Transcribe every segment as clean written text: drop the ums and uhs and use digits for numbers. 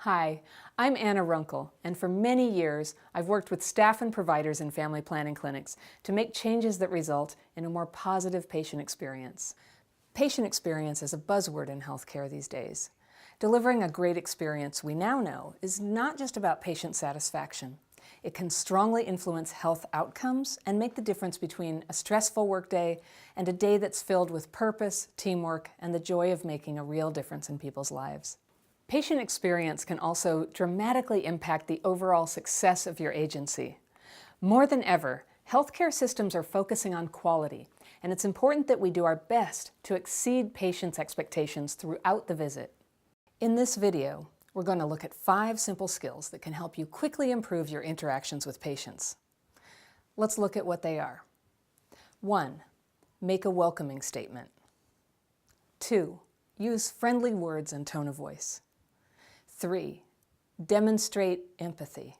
Hi, I'm Anna Runkle, and for many years I've worked with staff and providers in family planning clinics to make changes that result in a more positive patient experience. Patient experience is a buzzword in healthcare these days. Delivering a great experience, we now know, is not just about patient satisfaction. It can strongly influence health outcomes and make the difference between a stressful workday and a day that's filled with purpose, teamwork, and the joy of making a real difference in people's lives. Patient experience can also dramatically impact the overall success of your agency. More than ever, healthcare systems are focusing on quality, and it's important that we do our best to exceed patients' expectations throughout the visit. In this video, we're going to look at 5 simple skills that can help you quickly improve your interactions with patients. Let's look at what they are. 1. Make a welcoming statement. 2. Use friendly words and tone of voice. 3. Demonstrate empathy.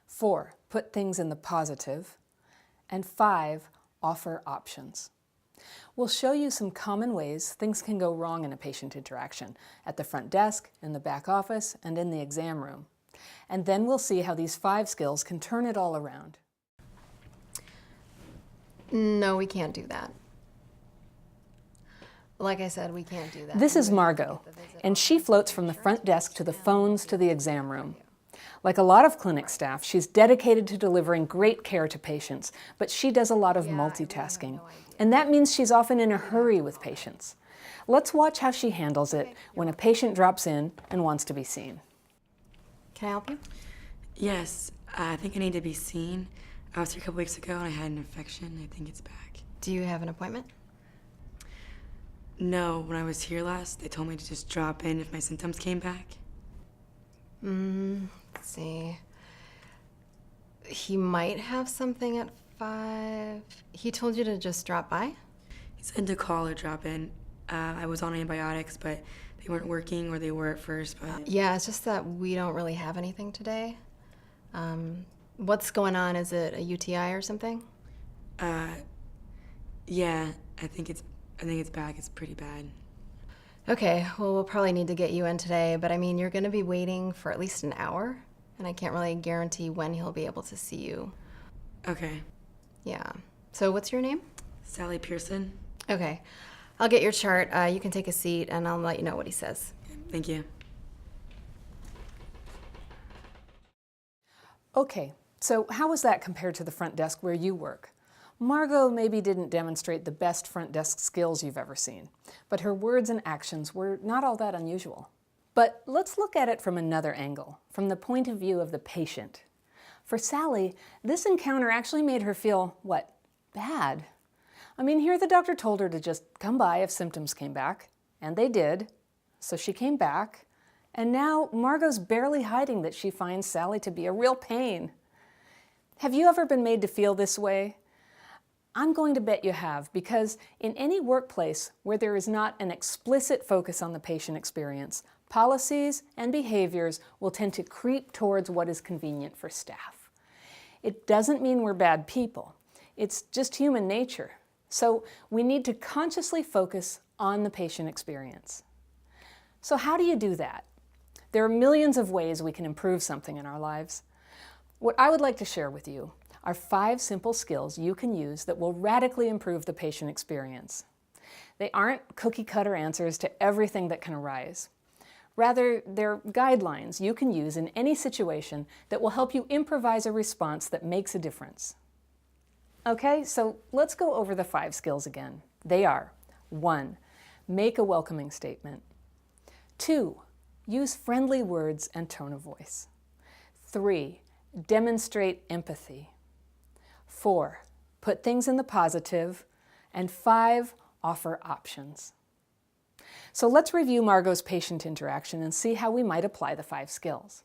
4. Put things in the positive. And 5. Offer options. We'll show you some common ways things can go wrong in a patient interaction at the front desk, in the back office, and in the exam room. And then we'll see how these 5 skills can turn it all around. No, we can't do that. Like I said, we can't do that. This is Margot, and she floats from the front desk to the phones to the exam room. Like a lot of clinic staff, she's dedicated to delivering great care to patients, but she does a lot of multitasking, and that means she's often in a hurry with patients. Let's watch how she handles it when a patient drops in and wants to be seen. Can I help you? Yes, I think I need to be seen. I was here a couple weeks ago and I had an infection. I think it's back. Do you have an appointment? No, when I was here last, they told me to just drop in if my symptoms came back. Let's see. He might have something at 5. He told you to just drop by? He said to call or drop in. I was on antibiotics, but they weren't working, or they were at first, but... Yeah, it's just that we don't really have anything today. What's going on? Is it a UTI or something? Yeah, I think it's back. It's pretty bad. Okay, well, we'll probably need to get you in today, but I mean, you're going to be waiting for at least an hour, and I can't really guarantee when he'll be able to see you. Okay. Yeah. So what's your name? Sally Pearson. Okay. I'll get your chart. You can take a seat, and I'll let you know what he says. Thank you. Okay, so how was that compared to the front desk where you work? Margot maybe didn't demonstrate the best front desk skills you've ever seen, but her words and actions were not all that unusual. But let's look at it from another angle, from the point of view of the patient. For Sally, this encounter actually made her feel, what, bad? I mean, here the doctor told her to just come by if symptoms came back, and they did, so she came back, and now Margot's barely hiding that she finds Sally to be a real pain. Have you ever been made to feel this way? I'm going to bet you have, because in any workplace where there is not an explicit focus on the patient experience, policies and behaviors will tend to creep towards what is convenient for staff. It doesn't mean we're bad people. It's just human nature. So we need to consciously focus on the patient experience. So how do you do that? There are millions of ways we can improve something in our lives. What I would like to share with you are 5 simple skills you can use that will radically improve the patient experience. They aren't cookie-cutter answers to everything that can arise. Rather, they're guidelines you can use in any situation that will help you improvise a response that makes a difference. Okay, so let's go over the 5 skills again. They are: 1. Make a welcoming statement. 2. Use friendly words and tone of voice. 3. Demonstrate empathy. 4. Put things in the positive. And 5. Offer options. So let's review Margot's patient interaction and see how we might apply the 5 skills.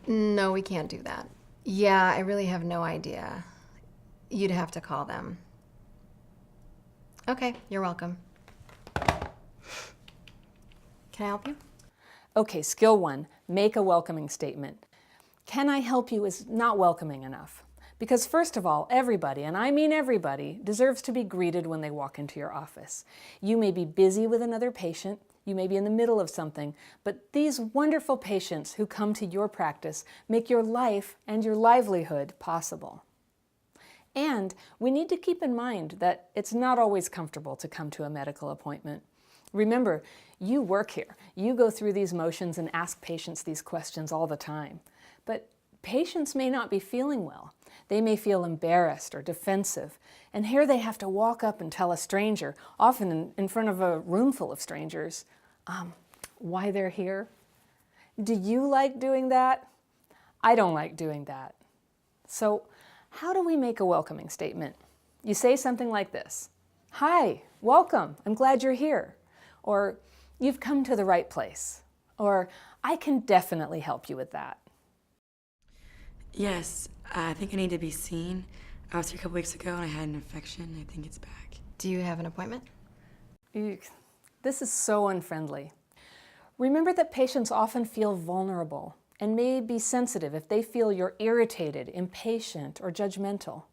No, we can't do that. Yeah, I really have no idea. You'd have to call them. Okay, you're welcome. Can I help you? Okay, skill 1, make a welcoming statement. Can I help you is not welcoming enough. Because first of all, everybody, and I mean everybody, deserves to be greeted when they walk into your office. You may be busy with another patient, You may be in the middle of something, but these wonderful patients who come to your practice make your life and your livelihood possible. And we need to keep in mind that it's not always comfortable to come to a medical appointment. Remember, you work here. You go through these motions and ask patients these questions all the time. But patients may not be feeling well. They may feel embarrassed or defensive. And here they have to walk up and tell a stranger, often in front of a room full of strangers, why they're here. Do you like doing that? I don't like doing that. So how do we make a welcoming statement? You say something like this: "Hi, welcome, I'm glad you're here." Or, "You've come to the right place." Or, "I can definitely help you with that." Yes, I think I need to be seen. I was here a couple weeks ago and I had an infection. I think it's back. Do you have an appointment? Eek. This is so unfriendly. Remember that patients often feel vulnerable and may be sensitive if they feel you're irritated, impatient, or judgmental.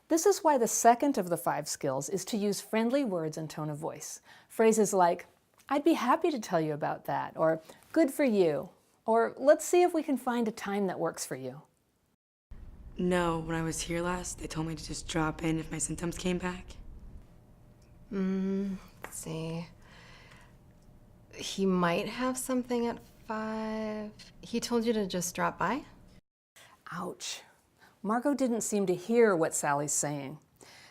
This is why the second of the 5 skills is to use friendly words and tone of voice. Phrases like, "I'd be happy to tell you about that," or "Good for you," or "Let's see if we can find a time that works for you." No, when I was here last, they told me to just drop in if my symptoms came back. Let's see. He might have something at 5. He told you to just drop by? Ouch. Margot didn't seem to hear what Sally's saying.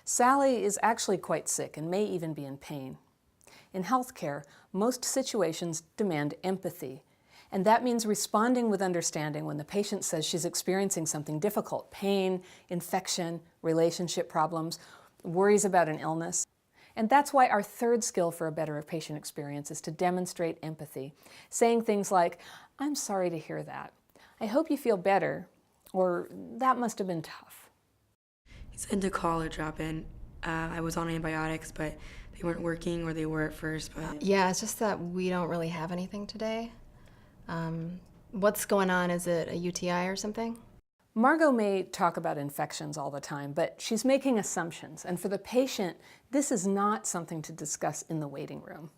Sally is actually quite sick and may even be in pain. In healthcare, most situations demand empathy, and that means responding with understanding when the patient says she's experiencing something difficult: pain, infection, relationship problems, worries about an illness. And that's why our third skill for a better patient experience is to demonstrate empathy, saying things like, "I'm sorry to hear that. I hope you feel better," or "That must have been tough." He said to call or drop in. I was on antibiotics, but they weren't working, or they were at first, but... Yeah, it's just that we don't really have anything today. What's going on? Is it a UTI or something? Margot may talk about infections all the time, but she's making assumptions, and for the patient, this is not something to discuss in the waiting room.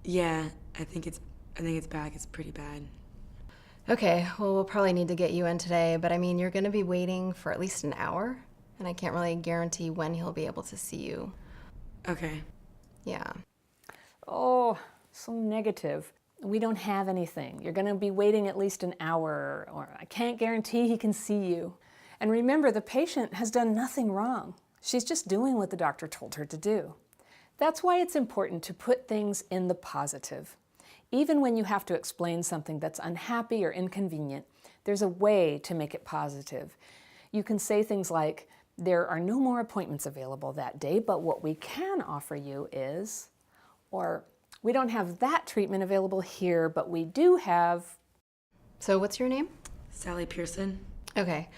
Yeah, I think it's back. It's pretty bad. Okay, well, we'll probably need to get you in today, but I mean, you're going to be waiting for at least an hour, and I can't really guarantee when he'll be able to see you. Okay. Yeah. Oh, so negative. We don't have anything. You're going to be waiting at least an hour, or I can't guarantee he can see you. And remember, the patient has done nothing wrong. She's just doing what the doctor told her to do. That's why it's important to put things in the positive. Even when you have to explain something that's unhappy or inconvenient, there's a way to make it positive. You can say things like, "There are no more appointments available that day, but what we can offer you is," or "We don't have that treatment available here, but we do have..." So what's your name? Sally Pearson. Okay,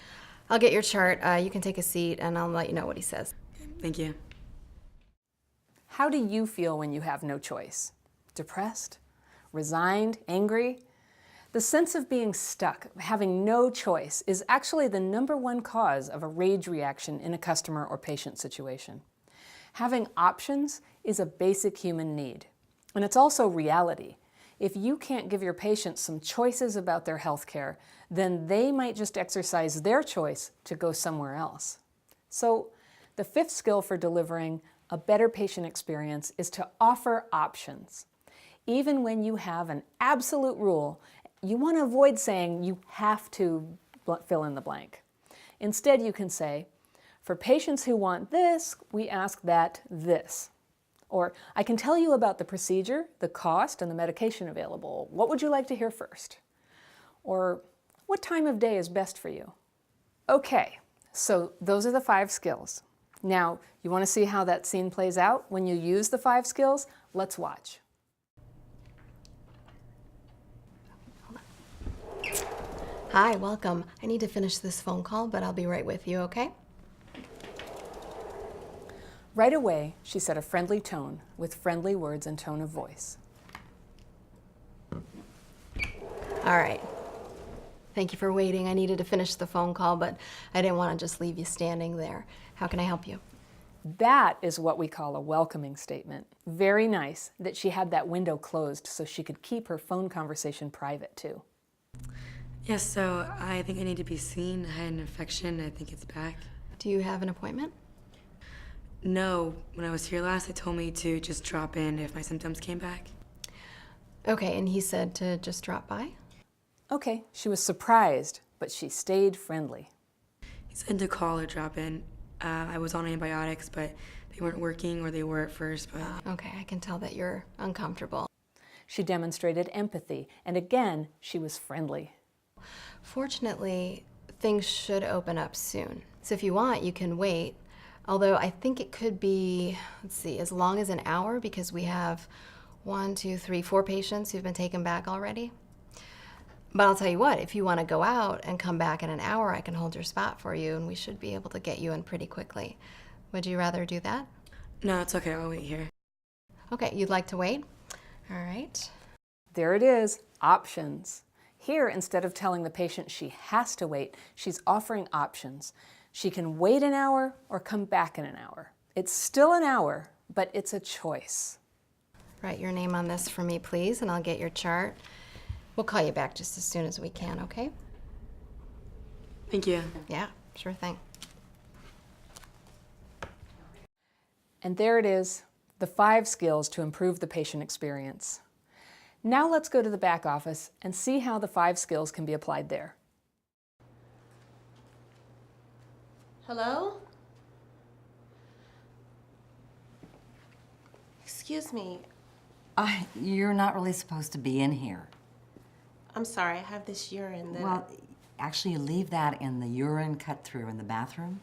I'll get your chart. You can take a seat, and I'll let you know what he says. Thank you. How do you feel when you have no choice? Depressed? Resigned? Angry? The sense of being stuck, having no choice, is actually the #1 cause of a rage reaction in a customer or patient situation. Having options is a basic human need. And it's also reality. If you can't give your patients some choices about their health care, then they might just exercise their choice to go somewhere else. So the 5th skill for delivering a better patient experience is to offer options. Even when you have an absolute rule, you want to avoid saying you have to fill in the blank. Instead, you can say, "For patients who want this, we ask that this." Or, "I can tell you about the procedure, the cost, and the medication available. What would you like to hear first?" Or, "What time of day is best for you?" Okay, so those are the 5 skills. Now, you want to see how that scene plays out when you use the 5 skills? Let's watch. Hi, welcome. I need to finish this phone call, but I'll be right with you, okay? Right away, she set a friendly tone with friendly words and tone of voice. All right. Thank you for waiting. I needed to finish the phone call, but I didn't want to just leave you standing there. How can I help you? That is what we call a welcoming statement. Very nice that she had that window closed so she could keep her phone conversation private too. Yes, so I think I need to be seen. I had an infection. I think it's back. Do you have an appointment? No, when I was here last, they told me to just drop in if my symptoms came back. Okay, and he said to just drop by? Okay, she was surprised, but she stayed friendly. He said to call or drop in. I was on antibiotics, but they weren't working, or they were at first, but... Okay, I can tell that you're uncomfortable. She demonstrated empathy, and again, she was friendly. Fortunately, things should open up soon. So if you want, you can wait. Although I think it could be, let's see, as long as an hour because we have 4 patients who've been taken back already. But I'll tell you what, if you want to go out and come back in an hour, I can hold your spot for you and we should be able to get you in pretty quickly. Would you rather do that? No, it's okay. I'll wait here. Okay, you'd like to wait? All right. There it is, options. Here, instead of telling the patient she has to wait, she's offering options. She can wait an hour or come back in an hour. It's still an hour, but it's a choice. Write your name on this for me, please, and I'll get your chart. We'll call you back just as soon as we can, okay? Thank you. Yeah, sure thing. And there it is, the 5 skills to improve the patient experience. Now let's go to the back office and see how the 5 skills can be applied there. Hello? Excuse me. You're not really supposed to be in here. I'm sorry, I have this urine that... Well, actually, you leave that in the urine cut-through in the bathroom.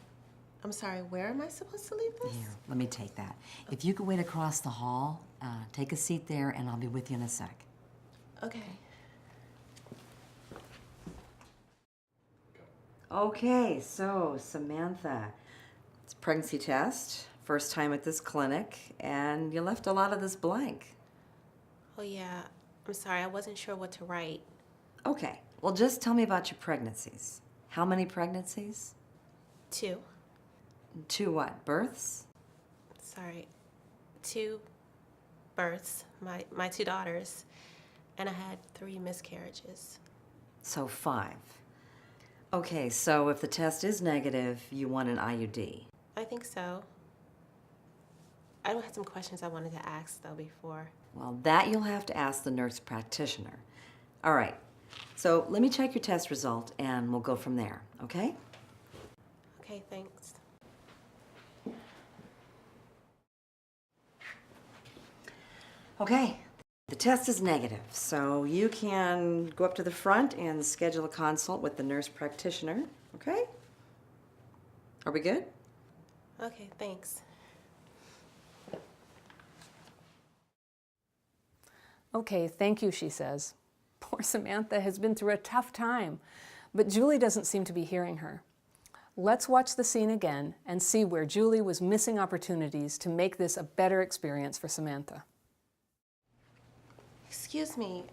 I'm sorry, where am I supposed to leave this? Here, let me take that. If you could wait across the hall, take a seat there, and I'll be with you in a sec. Okay. Okay, so Samantha, it's a pregnancy test, first time at this clinic, and you left a lot of this blank. Oh yeah, I'm sorry, I wasn't sure what to write. Okay, well, just tell me about your pregnancies. How many pregnancies? 2. 2 what, births? Sorry. 2 births, my 2 daughters, and I had 3 miscarriages. So 5. Okay, so if the test is negative, you want an IUD. I think so. I have some questions I wanted to ask though before. Well, that you'll have to ask the nurse practitioner. All right, so let me check your test result and we'll go from there, okay? Okay, thanks. Okay, the test is negative, so you can go up to the front and schedule a consult with the nurse practitioner, okay? Are we good? Okay, thanks. Okay, thank you, she says. Poor Samantha has been through a tough time, but Julie doesn't seem to be hearing her. Let's watch the scene again and see where Julie was missing opportunities to make this a better experience for Samantha. Excuse me.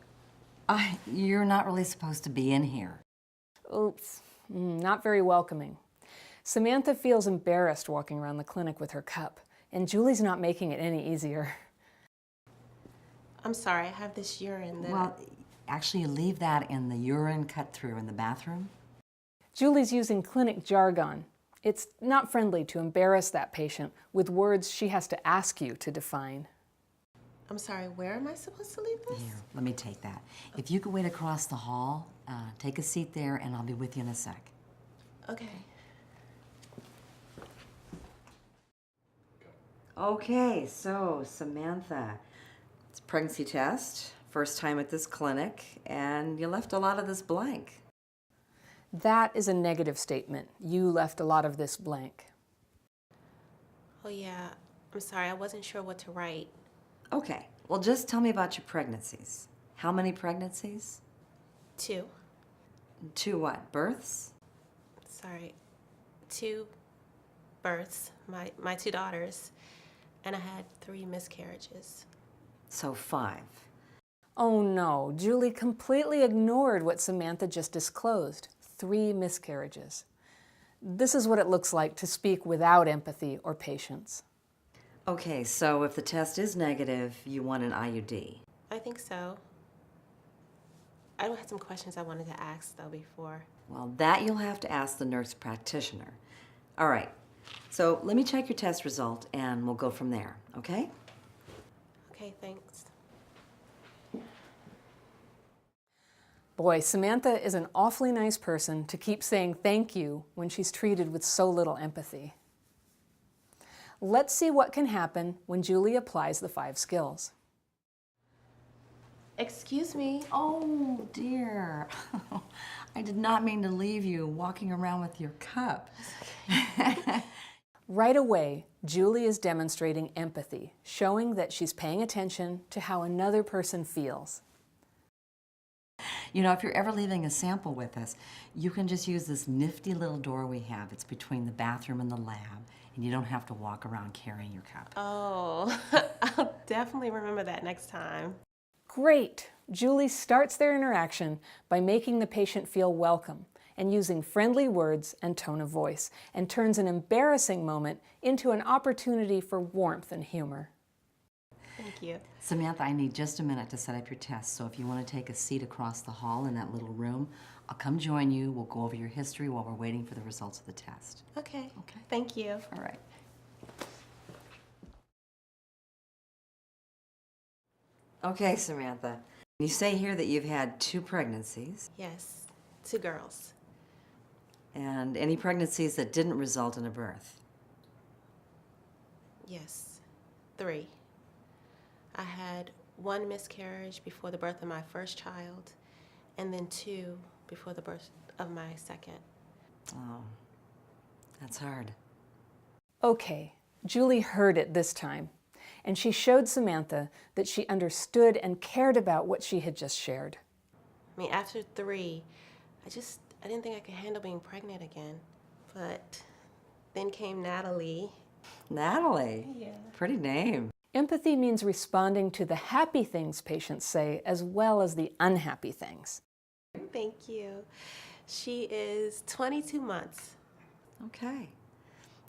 You're not really supposed to be in here. Oops, not very welcoming. Samantha feels embarrassed walking around the clinic with her cup, and Julie's not making it any easier. I'm sorry, I have this urine that... Well, actually, you leave that in the urine cut-through in the bathroom. Julie's using clinic jargon. It's not friendly to embarrass that patient with words she has to ask you to define. I'm sorry, where am I supposed to leave this? Here, let me take that. If you could wait across the hall, take a seat there, and I'll be with you in a sec. Okay. Okay, so Samantha, it's a pregnancy test, first time at this clinic, and you left a lot of this blank. That is a negative statement. You left a lot of this blank. Oh yeah, I'm sorry, I wasn't sure what to write. Okay, well, just tell me about your pregnancies. How many pregnancies? 2. 2 what, births? Sorry. 2 births, my 2 daughters, and I had 3 miscarriages. So 5. Oh no, Julie completely ignored what Samantha just disclosed. 3 miscarriages. This is what it looks like to speak without empathy or patience. Okay, so if the test is negative, you want an IUD. I think so. I had some questions I wanted to ask, though, before. Well, that you'll have to ask the nurse practitioner. All right, so let me check your test result and we'll go from there, okay? Okay, thanks. Boy, Samantha is an awfully nice person to keep saying thank you when she's treated with so little empathy. Let's see what can happen when Julie applies the 5 skills. Excuse me. Oh, dear. I did not mean to leave you walking around with your cup. Right away, Julie is demonstrating empathy, showing that she's paying attention to how another person feels. You know, if you're ever leaving a sample with us, you can just use this nifty little door we have. It's between the bathroom and the lab, and you don't have to walk around carrying your cup. Oh, I'll definitely remember that next time. Great! Julie starts their interaction by making the patient feel welcome and using friendly words and tone of voice, and turns an embarrassing moment into an opportunity for warmth and humor. Thank you. Samantha, I need just a minute to set up your test, so if you want to take a seat across the hall in that little room, I'll come join you. We'll go over your history while we're waiting for the results of the test. Okay. Okay. Thank you. All right. Okay, Samantha. You say here that you've had 2 pregnancies, Yes, 2 girls. and any pregnancies that didn't result in a birth. Yes, 3. I had 1 miscarriage before the birth of my first child, and then 2 before the birth of my second. Oh, that's hard. Okay, Julie heard it this time, and she showed Samantha that she understood and cared about what she had just shared. I mean, after 3, I didn't think I could handle being pregnant again. But then came Natalie. Natalie? Yeah. Pretty name. Empathy means responding to the happy things patients say as well as the unhappy things. Thank you. She is 22 months. Okay.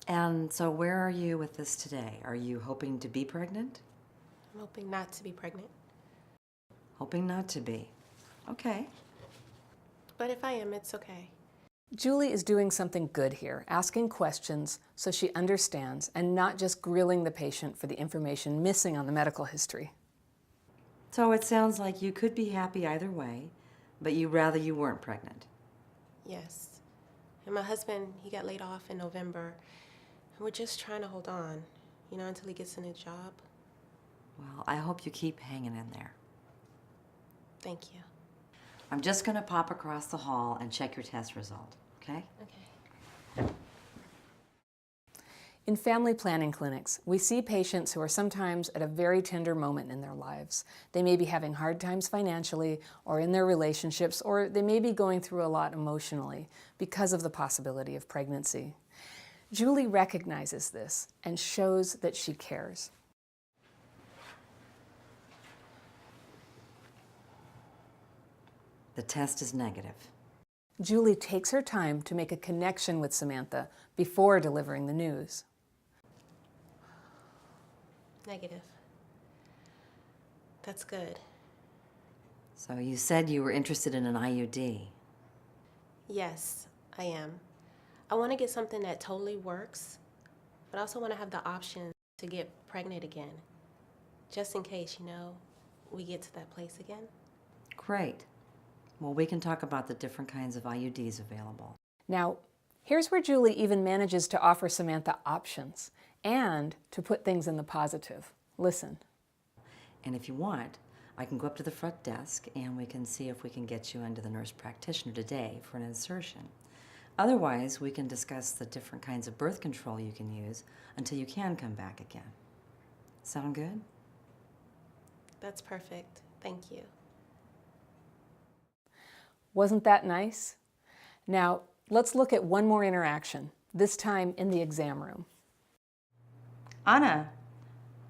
And so where are you with this today? Are you hoping to be pregnant? I'm hoping not to be pregnant. Hoping not to be. Okay. But if I am, it's okay. Julie is doing something good here, asking questions so she understands and not just grilling the patient for the information missing on the medical history. So it sounds like you could be happy either way, but you'd rather you weren't pregnant. Yes. And my husband, he got laid off in November. And we're just trying to hold on, until he gets a new job. Well, I hope you keep hanging in there. Thank you. I'm just going to pop across the hall and check your test result, okay? Okay. In family planning clinics, we see patients who are sometimes at a very tender moment in their lives. They may be having hard times financially or in their relationships, or they may be going through a lot emotionally because of the possibility of pregnancy. Julie recognizes this and shows that she cares. The test is negative. Julie takes her time to make a connection with Samantha before delivering the news. Negative. That's good. So you said you were interested in an IUD. Yes, I am. I want to get something that totally works, but I also want to have the option to get pregnant again, just in case, we get to that place again. Great. Well, we can talk about the different kinds of IUDs available. Now, here's where Julie even manages to offer Samantha options and to put things in the positive. Listen. And if you want, I can go up to the front desk and we can see if we can get you into the nurse practitioner today for an insertion. Otherwise, we can discuss the different kinds of birth control you can use until you can come back again. Sound good? That's perfect. Thank you. Wasn't that nice? Now, let's look at one more interaction, this time in the exam room. Anna.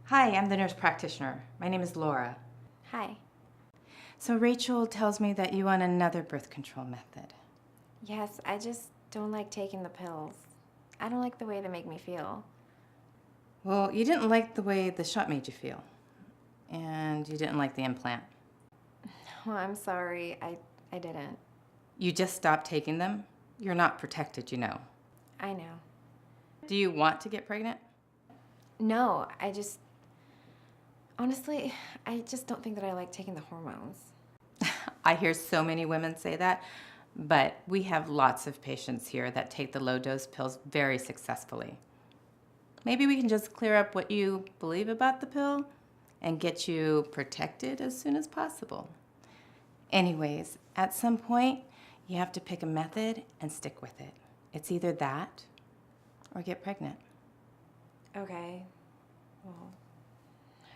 Hi, I'm the nurse practitioner. My name is Laura. Hi. So Rachel tells me that you want another birth control method. Yes, I just don't like taking the pills. I don't like the way they make me feel. Well, you didn't like the way the shot made you feel. And you didn't like the implant. Well, I'm sorry, I didn't. You just stopped taking them? You're not protected, you know. I know. Do you want to get pregnant? No, honestly, I just don't think that I like taking the hormones. I hear so many women say that, but we have lots of patients here that take the low-dose pills very successfully. Maybe we can just clear up what you believe about the pill and get you protected as soon as possible. Anyways, at some point, you have to pick a method and stick with it. It's either that or get pregnant. Okay, well,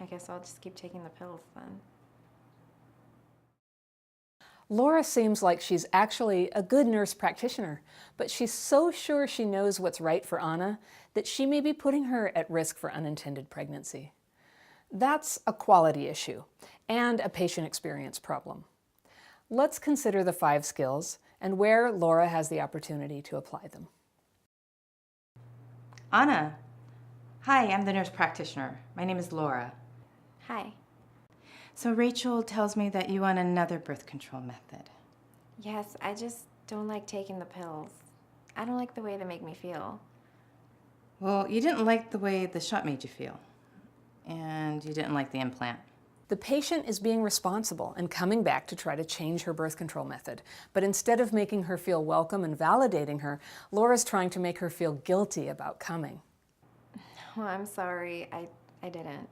I guess I'll just keep taking the pills then. Laura seems like she's actually a good nurse practitioner, but she's so sure she knows what's right for Anna that she may be putting her at risk for unintended pregnancy. That's a quality issue and a patient experience problem. Let's consider the 5 skills and where Laura has the opportunity to apply them. Anna. Hi, I'm the nurse practitioner. My name is Laura. Hi. So Rachel tells me that you want another birth control method. Yes, I just don't like taking the pills. I don't like the way they make me feel. Well, you didn't like the way the shot made you feel. And you didn't like the implant. The patient is being responsible and coming back to try to change her birth control method. But instead of making her feel welcome and validating her, Laura's trying to make her feel guilty about coming. Well, I'm sorry, I didn't.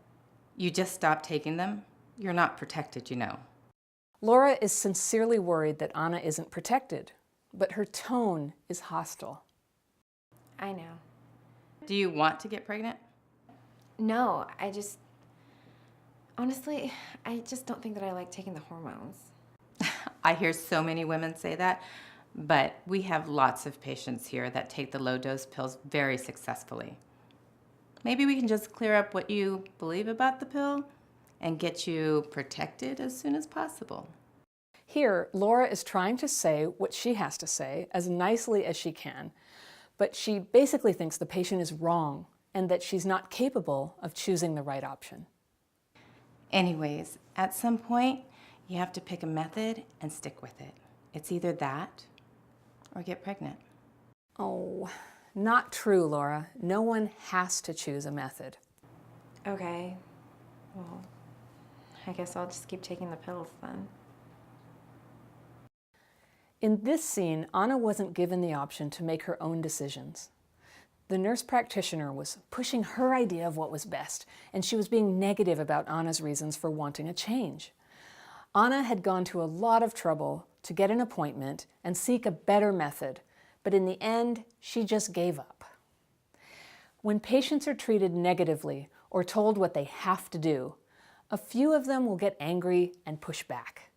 You just stopped taking them? You're not protected, you know. Laura is sincerely worried that Anna isn't protected, but her tone is hostile. I know. Do you want to get pregnant? No, honestly, I just don't think that I like taking the hormones. I hear so many women say that, but we have lots of patients here that take the low-dose pills very successfully. Maybe we can just clear up what you believe about the pill and get you protected as soon as possible. Here, Laura is trying to say what she has to say as nicely as she can, but she basically thinks the patient is wrong and that she's not capable of choosing the right option. Anyways, at some point, you have to pick a method and stick with it. It's either that or get pregnant. Oh, not true, Laura. No one has to choose a method. Okay, well, I guess I'll just keep taking the pills then. In this scene, Anna wasn't given the option to make her own decisions. The nurse practitioner was pushing her idea of what was best, and she was being negative about Anna's reasons for wanting a change. Anna had gone to a lot of trouble to get an appointment and seek a better method, but in the end, she just gave up. When patients are treated negatively or told what they have to do, a few of them will get angry and push back.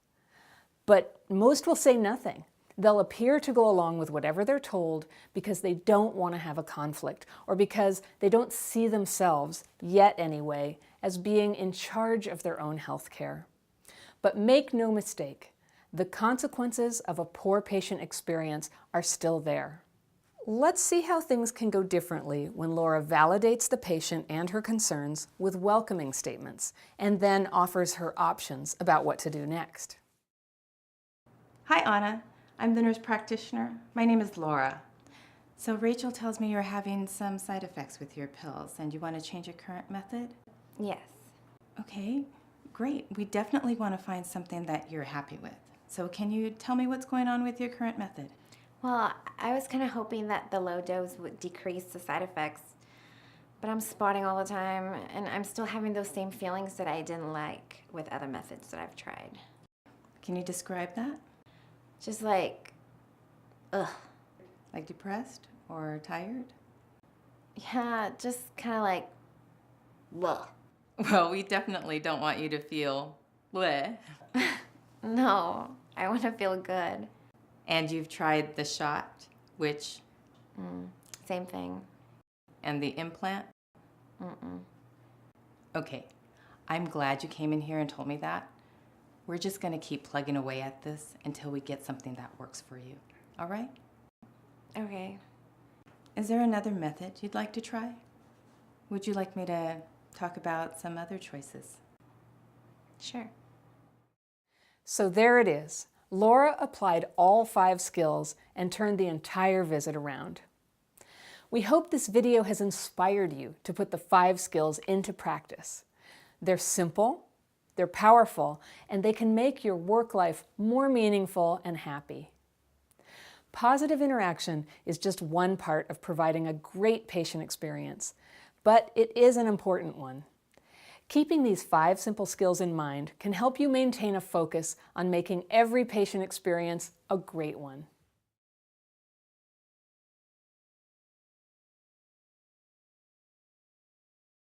But most will say nothing. They'll appear to go along with whatever they're told because they don't want to have a conflict or because they don't see themselves, yet anyway, as being in charge of their own health care. But make no mistake, the consequences of a poor patient experience are still there. Let's see how things can go differently when Laura validates the patient and her concerns with welcoming statements and then offers her options about what to do next. Hi, Anna. I'm the nurse practitioner. My name is Laura. So Rachel tells me you're having some side effects with your pills and you want to change your current method? Yes. Okay, great. We definitely want to find something that you're happy with. So can you tell me what's going on with your current method? Well, I was kind of hoping that the low dose would decrease the side effects, but I'm spotting all the time, and I'm still having those same feelings that I didn't like with other methods that I've tried. Can you describe that? Just like, ugh. Like depressed or tired? Yeah, just kind of like, bleh. Well, we definitely don't want you to feel bleh. No, I want to feel good. And you've tried the shot, which? Same thing. And the implant? Mm-mm. Okay, I'm glad you came in here and told me that. We're just going to keep plugging away at this until we get something that works for you. All right? Okay. Is there another method you'd like to try? Would you like me to talk about some other choices? Sure. So there it is. Laura applied all 5 skills and turned the entire visit around. We hope this video has inspired you to put the 5 skills into practice. They're simple, they're powerful, and they can make your work life more meaningful and happy. Positive interaction is just one part of providing a great patient experience, but it is an important one. Keeping these 5 simple skills in mind can help you maintain a focus on making every patient experience a great one.